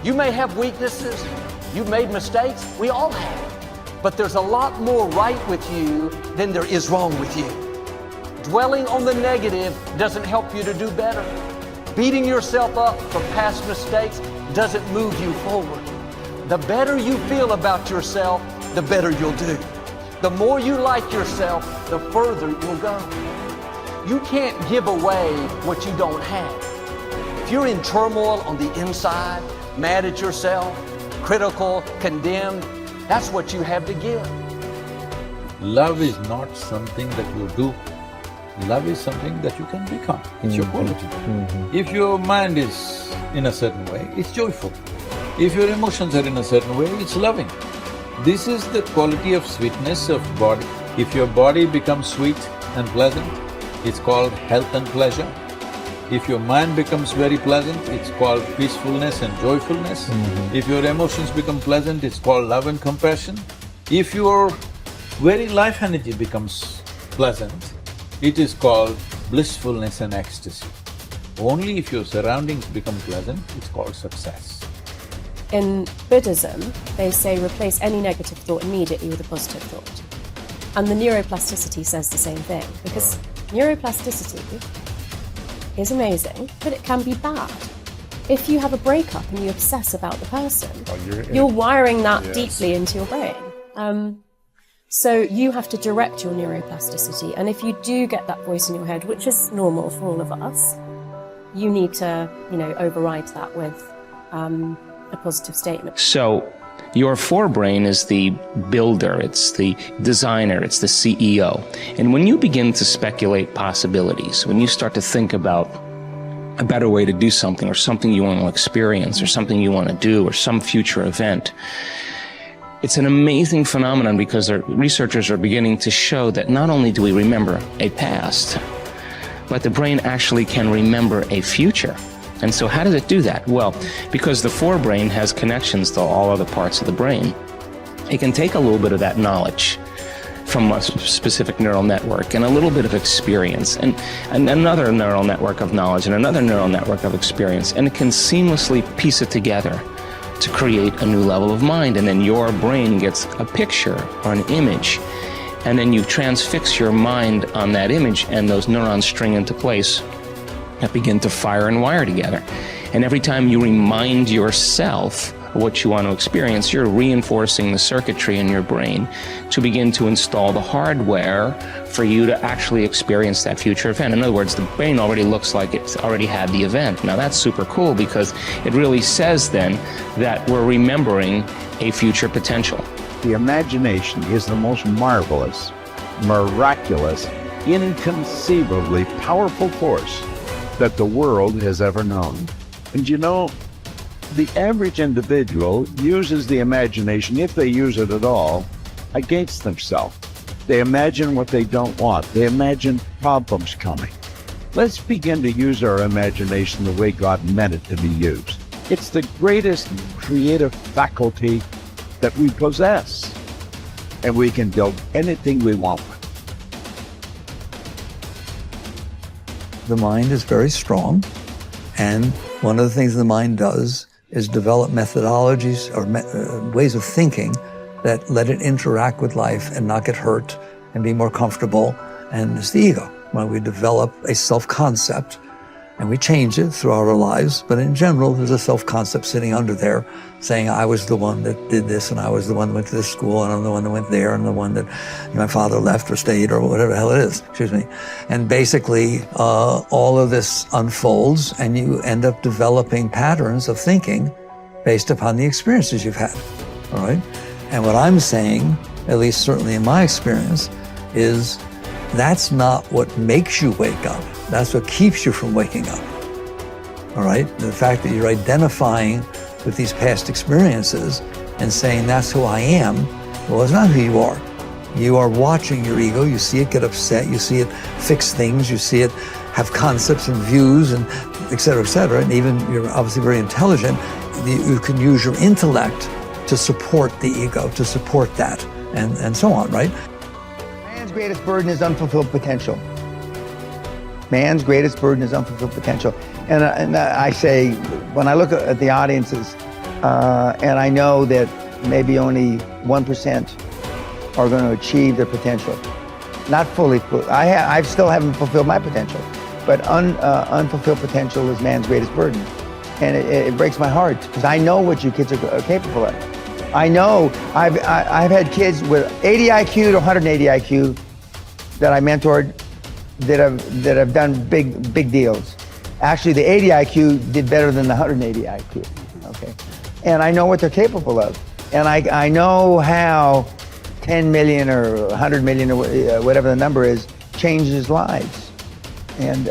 You may have weaknesses, you've made mistakes, we all have. But there's a lot more right with you than there is wrong with you. Dwelling on the negative doesn't help you to do better. Beating yourself up for past mistakes doesn't move you forward. The better you feel about yourself, the better you'll do. The more you like yourself, the further you'll go. You can't give away what you don't have. If you're in turmoil on the inside, mad at yourself, critical, condemned, that's what you have to give. Love is not something that you do. Love is something that you can become. It's your quality. If your mind is in a certain way, it's joyful. If your emotions are in a certain way, it's loving. This is the quality of sweetness of body. If your body becomes sweet and pleasant, it's called health and pleasure. If your mind becomes very pleasant, it's called peacefulness and joyfulness. If your emotions become pleasant, it's called love and compassion. If your very life energy becomes pleasant, it is called blissfulness and ecstasy. Only if your surroundings become pleasant, it's called success. In Buddhism, they say replace any negative thought immediately with a positive thought. And the neuroplasticity says the same thing, because neuroplasticity is amazing, but it can be bad. If you have a breakup and you obsess about the person, you're wiring that deeply into your brain. So you have to direct your neuroplasticity, and if you do get that voice in your head, which is normal for all of us, you need to, override that with a positive statement. So your forebrain is the builder, it's the designer, it's the CEO. And when you begin to speculate possibilities, when you start to think about a better way to do something, or something you want to experience, or something you want to do, or some future event, it's an amazing phenomenon, because researchers are beginning to show that not only do we remember a past, but the brain actually can remember a future. And so how does it do that? Well, because the forebrain has connections to all other parts of the brain, it can take a little bit of that knowledge from a specific neural network and a little bit of experience and another neural network of knowledge and another neural network of experience, and it can seamlessly piece it together to create a new level of mind. And then your brain gets a picture or an image, and then you transfix your mind on that image, and those neurons string into place that begin to fire and wire together. And every time you remind yourself of what you want to experience, you're reinforcing the circuitry in your brain to begin to install the hardware for you to actually experience that future event. In other words, the brain already looks like it's already had the event. Now that's super cool, because it really says then that we're remembering a future potential. The imagination is the most marvelous, miraculous, inconceivably powerful force that the world has ever known. And the average individual uses the imagination, if they use it at all, against themselves. They imagine what they don't want. They imagine problems coming. Let's begin to use our imagination the way God meant it to be used. It's the greatest creative faculty that we possess, and we can build anything we want. The mind is very strong, and one of the things the mind does is develop methodologies or ways of thinking that let it interact with life and not get hurt and be more comfortable. And it's the ego. When we develop a self-concept and we change it throughout our lives, but in general, there's a self-concept sitting under there saying, I was the one that did this, and I was the one that went to this school, and I'm the one that went there, and the one that my father left or stayed, or whatever the hell it is, And basically, all of this unfolds, and you end up developing patterns of thinking based upon the experiences you've had, all right? And what I'm saying, at least certainly in my experience, is that's not what makes you wake up. That's what keeps you from waking up, all right? The fact that you're identifying with these past experiences and saying that's who I am, well, it's not who you are. You are watching your ego, you see it get upset, you see it fix things, you see it have concepts and views and et cetera, and even you're obviously very intelligent, you can use your intellect to support the ego, to support that, and so on, right? Man's greatest burden is unfulfilled potential. Man's greatest burden is unfulfilled potential. And I say, when I look at the audiences, And I know that maybe only 1% are going to achieve their potential. Not fully. I still haven't fulfilled my potential, but unfulfilled potential is man's greatest burden. And it breaks my heart because I know what you kids are capable of. I know I've had kids with 80 IQ to 180 IQ that I mentored that have done big deals. Actually, the 80 IQ did better than the 180 IQ. Okay, and I know what they're capable of, and I know how 10 million or 100 million or whatever the number is changes lives, and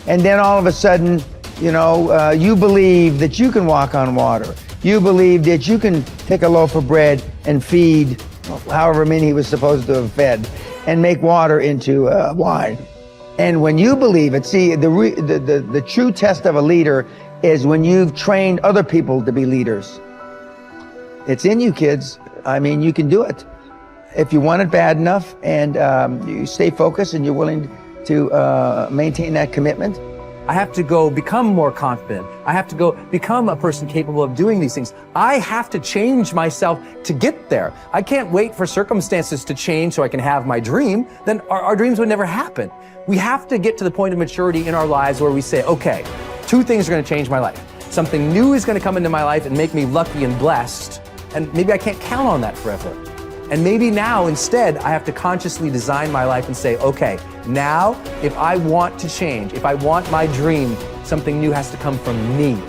then all of a sudden, you know, you believe that you can walk on water. You believe that you can take a loaf of bread and feed however many he was supposed to have fed, and make water into wine. And when you believe it, see, the true test of a leader is when you've trained other people to be leaders. It's in you, kids. I mean, you can do it. If you want it bad enough and you stay focused and you're willing to maintain that commitment. I have to go become more confident. I have to go become a person capable of doing these things. I have to change myself to get there. I can't wait for circumstances to change so I can have my dream. Then our dreams would never happen. We have to get to the point of maturity in our lives where we say, okay, 2 things are going to change my life. Something new is going to come into my life and make me lucky and blessed. And maybe I can't count on that forever. And maybe now instead I have to consciously design my life and say, okay, now if I want to change, if I want my dream, something new has to come from me.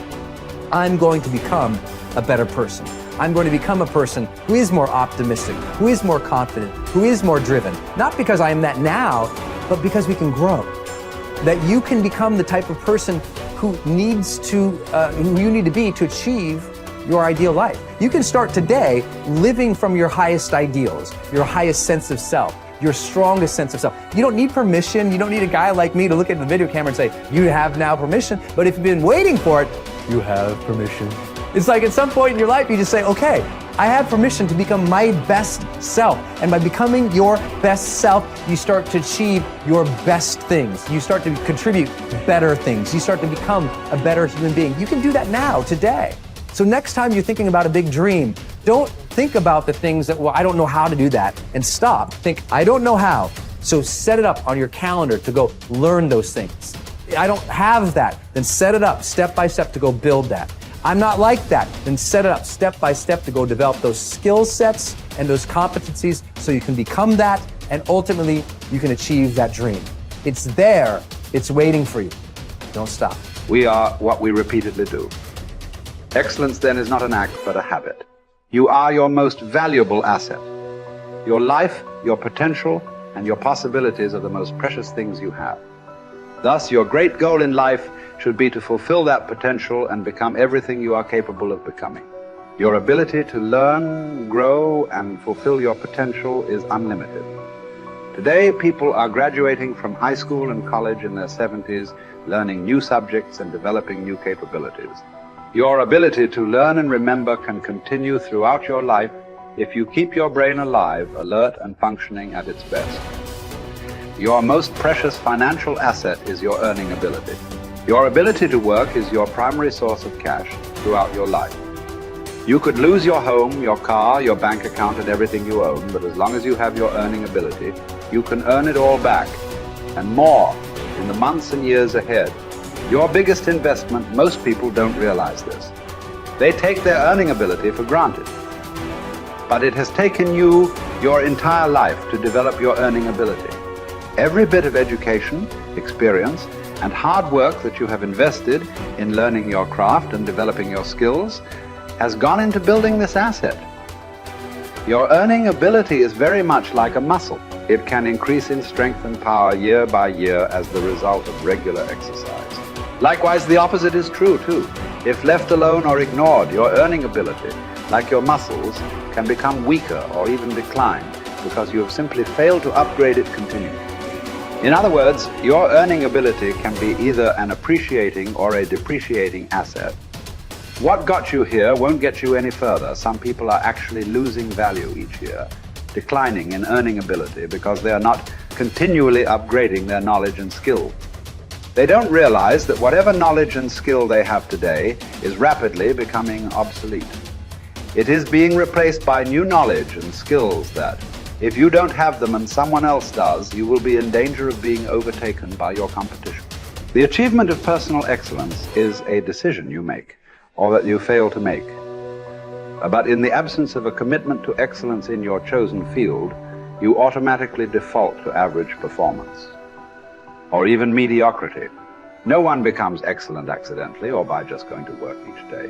I'm going to become a better person. I'm going to become a person who is more optimistic, who is more confident, who is more driven. Not because I am that now, but because we can grow. That you can become the type of person who you need to be to achieve your ideal life. You can start today living from your highest ideals, your highest sense of self, your strongest sense of self. You don't need permission. You don't need a guy like me to look at the video camera and say, you have now permission. But if you've been waiting for it, you have permission. It's like at some point in your life, you just say, okay, I have permission to become my best self. And by becoming your best self, you start to achieve your best things. You start to contribute better things. You start to become a better human being. You can do that now, today. So next time you're thinking about a big dream, don't think about the things that, well, I don't know how to do that, and stop. Think, I don't know how. So set it up on your calendar to go learn those things. I don't have that, then set it up step by step to go build that. I'm not like that, then set it up step by step to go develop those skill sets and those competencies so you can become that, and ultimately you can achieve that dream. It's there, it's waiting for you. Don't stop. We are what we repeatedly do. Excellence then is not an act, but a habit. You are your most valuable asset. Your life, your potential, and your possibilities are the most precious things you have. Thus, your great goal in life should be to fulfill that potential and become everything you are capable of becoming. Your ability to learn, grow, and fulfill your potential is unlimited. Today, people are graduating from high school and college in their 70s, learning new subjects and developing new capabilities. Your ability to learn and remember can continue throughout your life if you keep your brain alive, alert, and functioning at its best. Your most precious financial asset is your earning ability. Your ability to work is your primary source of cash throughout your life. You could lose your home, your car, your bank account, and everything you own, but as long as you have your earning ability, you can earn it all back, and more, in the months and years ahead. Your biggest investment, most people don't realize this. They take their earning ability for granted. But it has taken you your entire life to develop your earning ability. Every bit of education, experience, and hard work that you have invested in learning your craft and developing your skills has gone into building this asset. Your earning ability is very much like a muscle. It can increase in strength and power year by year as the result of regular exercise. Likewise, the opposite is true too. If left alone or ignored, your earning ability, like your muscles, can become weaker or even decline because you have simply failed to upgrade it continually. In other words, your earning ability can be either an appreciating or a depreciating asset. What got you here won't get you any further. Some people are actually losing value each year, declining in earning ability because they are not continually upgrading their knowledge and skill. They don't realize that whatever knowledge and skill they have today is rapidly becoming obsolete. It is being replaced by new knowledge and skills that, if you don't have them and someone else does, you will be in danger of being overtaken by your competition. The achievement of personal excellence is a decision you make, or that you fail to make. But in the absence of a commitment to excellence in your chosen field, you automatically default to average performance, or even mediocrity. No one becomes excellent accidentally or by just going to work each day.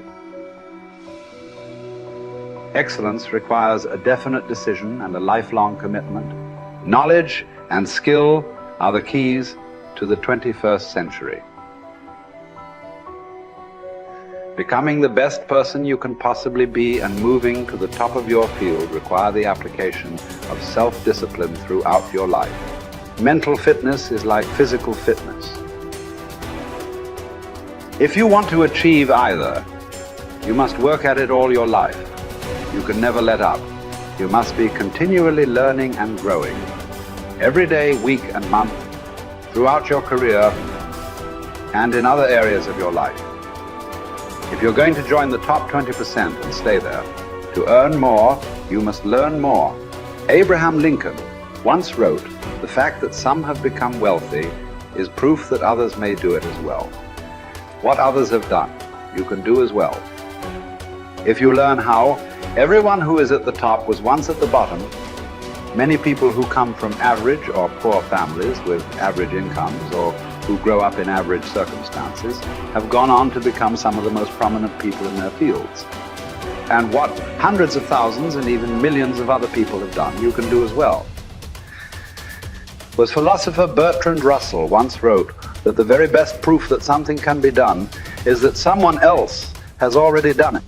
Excellence requires a definite decision and a lifelong commitment. Knowledge and skill are the keys to the 21st century. Becoming the best person you can possibly be and moving to the top of your field require the application of self-discipline throughout your life. Mental fitness is like physical fitness. If you want to achieve either, you must work at it all your life. You can never let up. You must be continually learning and growing. Every day, week and month, throughout your career, and in other areas of your life. If you're going to join the top 20% and stay there, to earn more, you must learn more. Abraham Lincoln once wrote, "The fact that some have become wealthy is proof that others may do it as well." What others have done, you can do as well. If you learn how, everyone who is at the top was once at the bottom. Many people who come from average or poor families with average incomes or who grow up in average circumstances have gone on to become some of the most prominent people in their fields. And what hundreds of thousands and even millions of other people have done, you can do as well. Was philosopher Bertrand Russell once wrote that the very best proof that something can be done is that someone else has already done it.